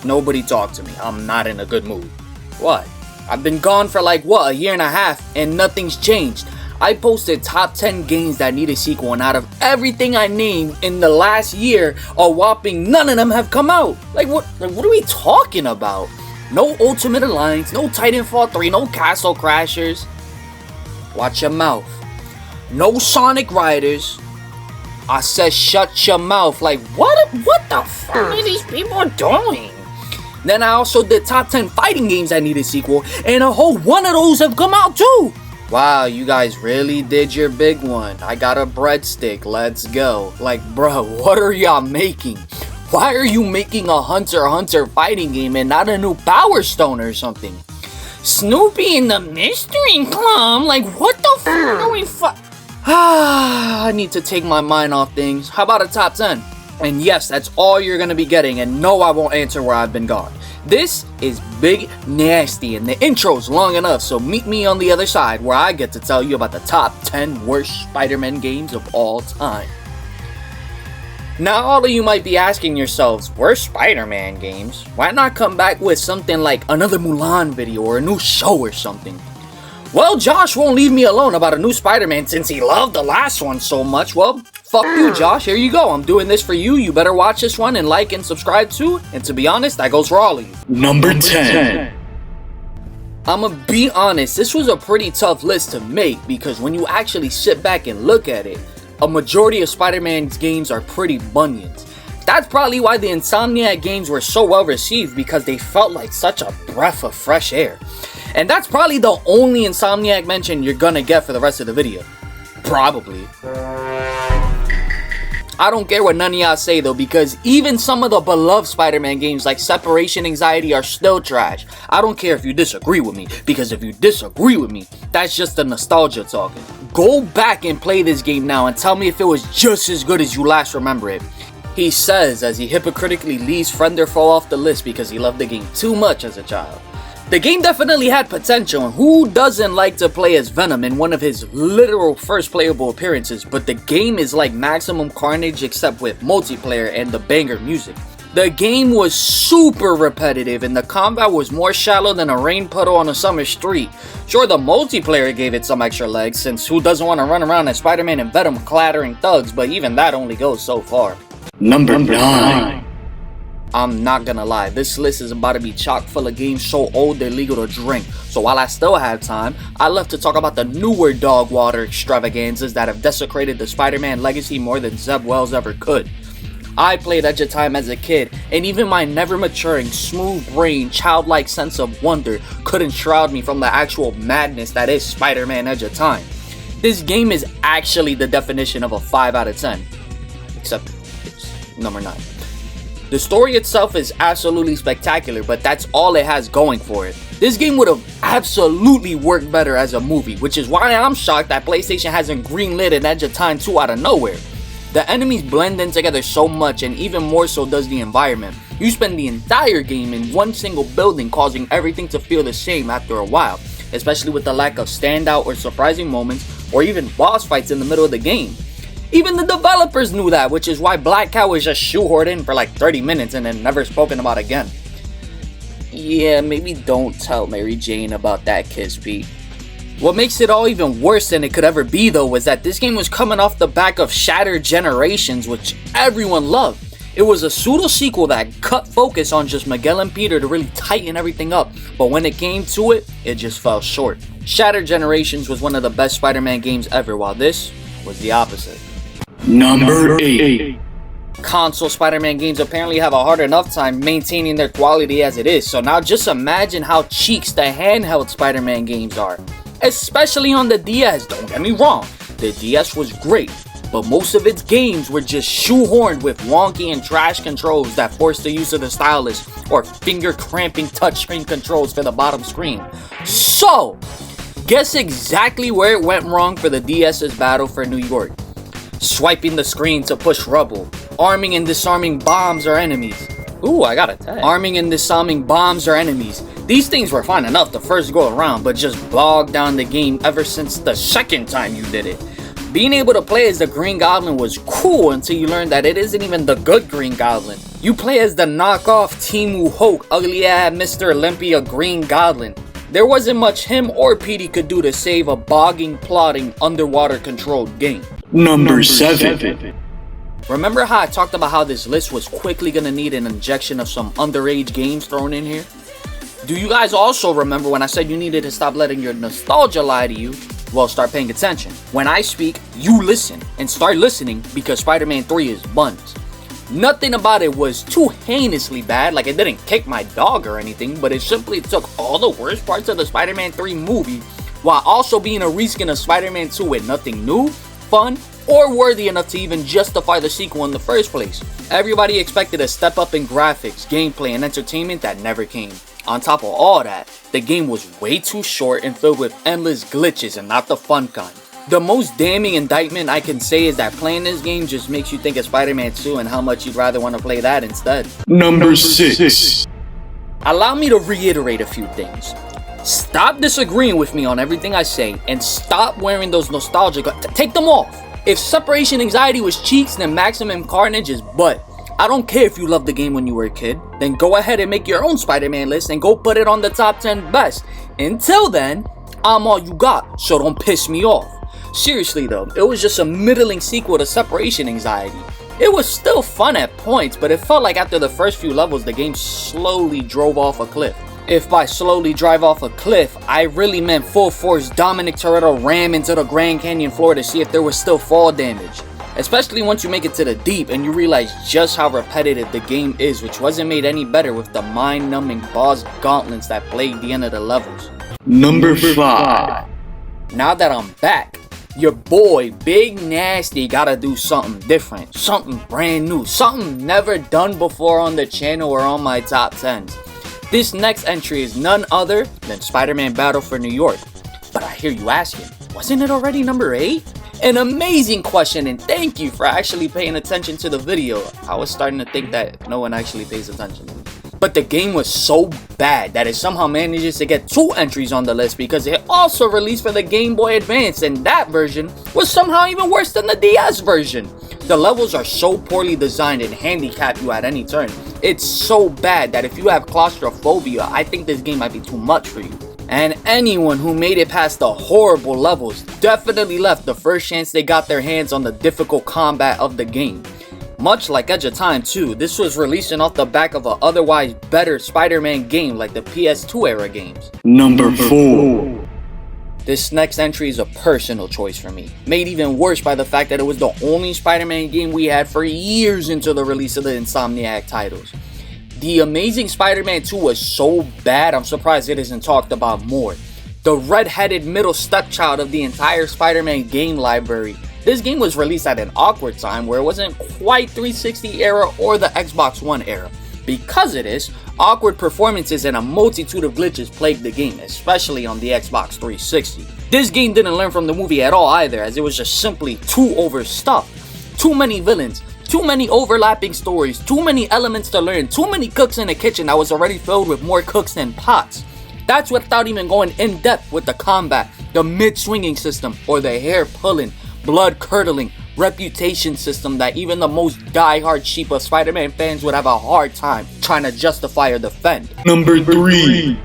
Nobody talk to me. I'm not in a good mood. What? I've been gone for like, what, a year and a half, and nothing's changed. I posted top 10 games that need a sequel, and out of everything I named in the last year, a whopping none of them have come out. Like what are we talking about? No Ultimate Alliance, no Titanfall 3, no Castle Crashers. Watch your mouth. No Sonic Riders. I said shut your mouth. Like what the fuck are these people doing? Then I also did top 10 fighting games that need a sequel, and a whole one of those have come out too. Wow, you guys really did your big one. I got a breadstick, let's go. Like bro, what are y'all making? Why are you making a Hunter x Hunter fighting game and not a new Power Stone or something? Snoopy in the Mystery Club? Like what the fuck are we I need to take my mind off things. How about a top 10? And yes, that's all you're gonna be getting, and no, I won't answer where I've been gone. This is Big Nasty, and the intro's long enough, so meet me on the other side where I get to tell you about the top 10 worst Spider-Man games of all time. Now, all of you might be asking yourselves, worst Spider-Man games? Why not come back with something like another Mulan video or a new show or something? Well, Josh won't leave me alone about a new Spider-Man since he loved the last one so much. Well, fuck you, Josh. Here you go. I'm doing this for you. You better watch this one and like and subscribe too. And to be honest, that goes for all of you. Number 10. I'ma be honest, this was a pretty tough list to make because when you actually sit back and look at it, a majority of Spider-Man's games are pretty bunions. That's probably why the Insomniac games were so well received, because they felt like such a breath of fresh air. And that's probably the only Insomniac mention you're gonna get for the rest of the video. Probably. I don't care what none of y'all say though, because even some of the beloved Spider-Man games like Separation Anxiety are still trash. I don't care if you disagree with me, because if you disagree with me, that's just the nostalgia talking. Go back and play this game now and tell me if it was just as good as you last remember it. He says as he hypocritically leaves Friend or Foe off the list because he loved the game too much as a child. The game definitely had potential, and who doesn't like to play as Venom in one of his literal first playable appearances, but the game is like Maximum Carnage except with multiplayer and the banger music. The game was super repetitive and the combat was more shallow than a rain puddle on a summer street. Sure, the multiplayer gave it some extra legs, since who doesn't want to run around as Spider-Man and Venom clattering thugs, but even that only goes so far. Number 9. I'm not gonna lie, this list is about to be chock full of games so old they're legal to drink. So while I still have time, I love to talk about the newer dog water extravaganzas that have desecrated the Spider-Man legacy more than Zeb Wells ever could. I played Edge of Time as a kid, and even my never maturing, smooth brain, childlike sense of wonder couldn't shroud me from the actual madness that is Spider-Man Edge of Time. This game is actually the definition of a 5 out of 10. Except it's number 9. The story itself is absolutely spectacular, but that's all it has going for it. This game would have absolutely worked better as a movie, which is why I'm shocked that PlayStation hasn't greenlit an Edge of Time 2 out of nowhere. The enemies blend in together so much, and even more so does the environment. You spend the entire game in one single building, causing everything to feel the same after a while, especially with the lack of standout or surprising moments, or even boss fights in the middle of the game. Even the developers knew that, which is why Black Cat was just shoehorned in for like 30 minutes and then never spoken about again. Yeah, maybe don't tell Mary Jane about that kiss, Pete. What makes it all even worse than it could ever be though was that this game was coming off the back of Shattered Generations, which everyone loved. It was a pseudo sequel that cut focus on just Miguel and Peter to really tighten everything up, but when it came to it, it just fell short. Shattered Generations was one of the best Spider-Man games ever, while this was the opposite. Number 8. Console Spider-Man games apparently have a hard enough time maintaining their quality as it is, so now just imagine how cheeks the handheld Spider-Man games are. Especially on the DS, don't get me wrong, the DS was great, but most of its games were just shoehorned with wonky and trash controls that forced the use of the stylus or finger cramping touchscreen controls for the bottom screen. So, guess exactly where it went wrong for the DS's battle for New York. Swiping the screen to push rubble, arming and disarming bombs or enemies. Ooh, I got a tag. Arming and disarming bombs or enemies. These things were fine enough the first go around, but just bogged down the game ever since the second time you did it. Being able to play as the Green Goblin was cool until you learned that it isn't even the good Green Goblin. You play as the knockoff Timu Hulk, ugly-ass Mr. Olympia Green Goblin. There wasn't much him or Petey could do to save a bogging, plodding, underwater-controlled game. Number 7. Remember how I talked about how this list was quickly gonna need an injection of some underage games thrown in here? Do you guys also remember when I said you needed to stop letting your nostalgia lie to you? Well, start paying attention. When I speak, you listen, and start listening because Spider-Man 3 is buns. Nothing about it was too heinously bad, like it didn't kick my dog or anything, but it simply took all the worst parts of the Spider-Man 3 movie while also being a reskin of Spider-Man 2 with nothing new, fun, or worthy enough to even justify the sequel in the first place. Everybody expected a step up in graphics, gameplay, and entertainment that never came. On top of all that, the game was way too short and filled with endless glitches and not the fun kind. The most damning indictment I can say is that playing this game just makes you think of Spider-Man 2 and how much you'd rather want to play that instead. Number 6. Allow me to reiterate a few things. Stop disagreeing with me on everything I say and stop wearing those nostalgic... Take them off! If separation anxiety was cheeks, then Maximum Carnage is butt. I don't care if you loved the game when you were a kid, then go ahead and make your own Spider-Man list and go put it on the top 10 best. Until then, I'm all you got, so don't piss me off. Seriously though, it was just a middling sequel to Separation Anxiety. It was still fun at points, but it felt like after the first few levels the game slowly drove off a cliff. If by slowly drive off a cliff, I really meant full force Dominic Toretto ram into the Grand Canyon floor to see if there was still fall damage. Especially once you make it to the deep and you realize just how repetitive the game is, which wasn't made any better with the mind-numbing boss gauntlets that plagued the end of the levels. Number 5. Now that I'm back, your boy Big Nasty gotta do something different, something brand new, something never done before on the channel or on my top 10s. This next entry is none other than Spider-Man Battle for New York. But I hear you asking, wasn't it already number 8? An amazing question, and thank you for actually paying attention to the video. I was starting to think that no one actually pays attention. But the game was so bad that it somehow manages to get 2 entries on the list because it also released for the Game Boy Advance, and that version was somehow even worse than the DS version. The levels are so poorly designed and handicap you at any turn. It's so bad that if you have claustrophobia, I think this game might be too much for you. And anyone who made it past the horrible levels definitely left the first chance they got their hands on the difficult combat of the game. Much like Edge of Time 2, this was releasing off the back of an otherwise better Spider-Man game like the PS2 era games. Number 4. This next entry is a personal choice for me, made even worse by the fact that it was the only Spider-Man game we had for years into the release of the Insomniac titles. The Amazing Spider-Man 2 was so bad, I'm surprised it isn't talked about more. The red-headed middle stepchild of the entire Spider-Man game library, this game was released at an awkward time where it wasn't quite 360 era or the Xbox One era. Because of this, awkward performances and a multitude of glitches plagued the game, especially on the Xbox 360. This game didn't learn from the movie at all either, as it was just simply too overstuffed. Too many villains, too many overlapping stories, too many elements to learn, too many cooks in a kitchen that was already filled with more cooks than pots. That's without even going in depth with the combat, the mid-swinging system, or the hair-pulling, blood-curdling reputation system that even the most die-hard sheep of Spider-Man fans would have a hard time trying to justify or defend. Number 3.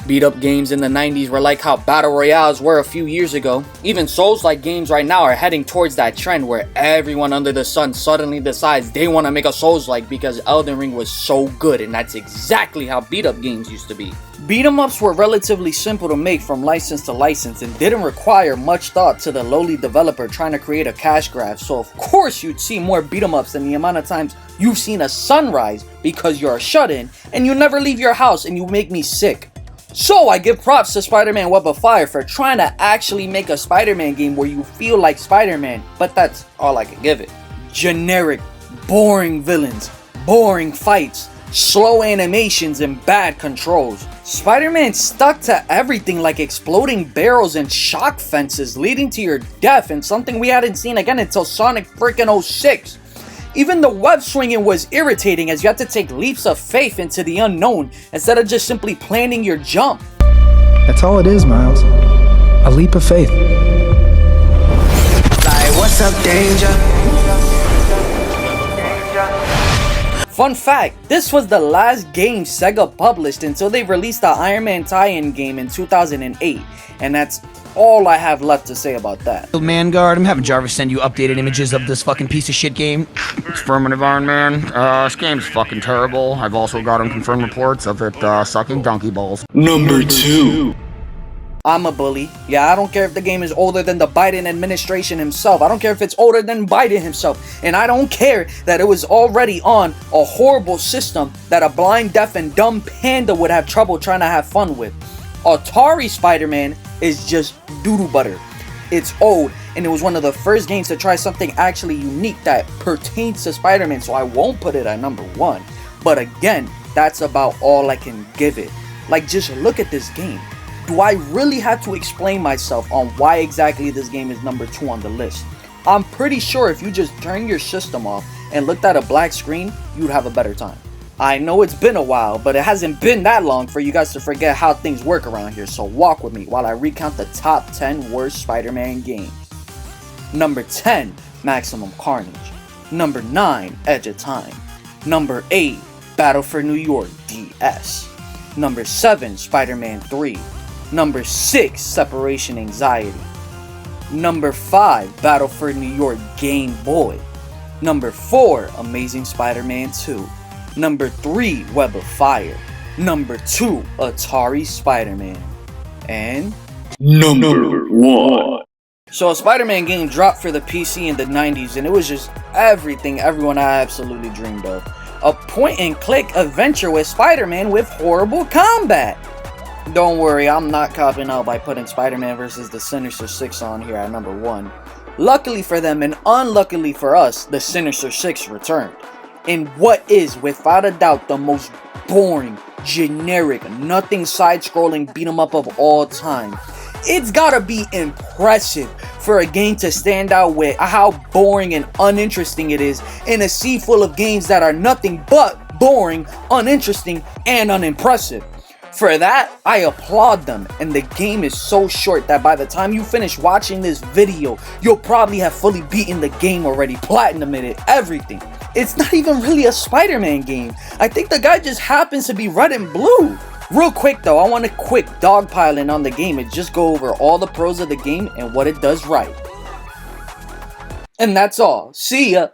Beat-up games in the 90s were like how Battle Royales were a few years ago. Even Souls-like games right now are heading towards that trend where everyone under the sun suddenly decides they want to make a Souls-like because Elden Ring was so good, and that's exactly how beat-up games used to be. Beat-em-ups were relatively simple to make from license to license and didn't require much thought to the lowly developer trying to create a cash grab, so of course you'd see more beat-em-ups than the amount of times you've seen a sunrise because you're a shut-in and you never leave your house and you make me sick. So I give props to Spider-Man Web of Fire for trying to actually make a Spider-Man game where you feel like Spider-Man, but that's all I can give it. Generic, boring villains, boring fights, slow animations, and bad controls. Spider-Man stuck to everything like exploding barrels and shock fences leading to your death, and something we hadn't seen again until Sonic freaking 06. Even the web swinging was irritating as you had to take leaps of faith into the unknown instead of just simply planning your jump. That's all it is, Miles. A leap of faith. Like, what's up, danger? Fun fact, this was the last game Sega published until they released the Iron Man tie-in game in 2008, and that's all I have left to say about that. Manguard, I'm having Jarvis send you updated images of this fucking piece of shit game. Affirmative, Iron Man. This game's fucking terrible. I've also got unconfirmed reports of it sucking donkey balls. Number 2. I'm a bully. Yeah, I don't care if the game is older than the Biden administration himself. I don't care if it's older than Biden himself. And I don't care that it was already on a horrible system that a blind, deaf, and dumb panda would have trouble trying to have fun with. Atari Spider-Man is just doo-doo butter. It's old, and it was one of the first games to try something actually unique that pertains to Spider-Man, so I won't put it at number 1. But again, that's about all I can give it. Like, just look at this game. Do I really have to explain myself on why exactly this game is number 2 on the list? I'm pretty sure if you just turned your system off and looked at a black screen, you'd have a better time. I know it's been a while, but it hasn't been that long for you guys to forget how things work around here, so walk with me while I recount the top 10 worst Spider-Man games. Number 10, Maximum Carnage. Number 9, Edge of Time. Number 8, Battle for New York DS. Number 7, Spider-Man 3. Number 6, Separation Anxiety. Number 5, Battle for New York Game Boy. Number 4, Amazing Spider-Man 2. Number 3, Web of Fire. Number 2, Atari Spider-Man. And Number 1. so a Spider-Man game dropped for the PC in the 90s, and it was just everything everyone absolutely dreamed of. A point-and-click adventure with Spider-Man with horrible combat. Don't worry, I'm not copping out by putting Spider-Man vs. the Sinister Six on here at number 1. Luckily for them and unluckily for us, the Sinister Six returned. In what is, without a doubt, the most boring, generic, nothing side-scrolling beat-em-up of all time. It's gotta be impressive for a game to stand out with how boring and uninteresting it is in a sea full of games that are nothing but boring, uninteresting, and unimpressive. For that, I applaud them, and the game is so short that by the time you finish watching this video, you'll probably have fully beaten the game already, platinumed it, everything. It's not even really a Spider-Man game. I think the guy just happens to be red and blue. Real quick though, I want a quick dogpiling on the game and just go over all the pros of the game and what it does right. And that's all. See ya!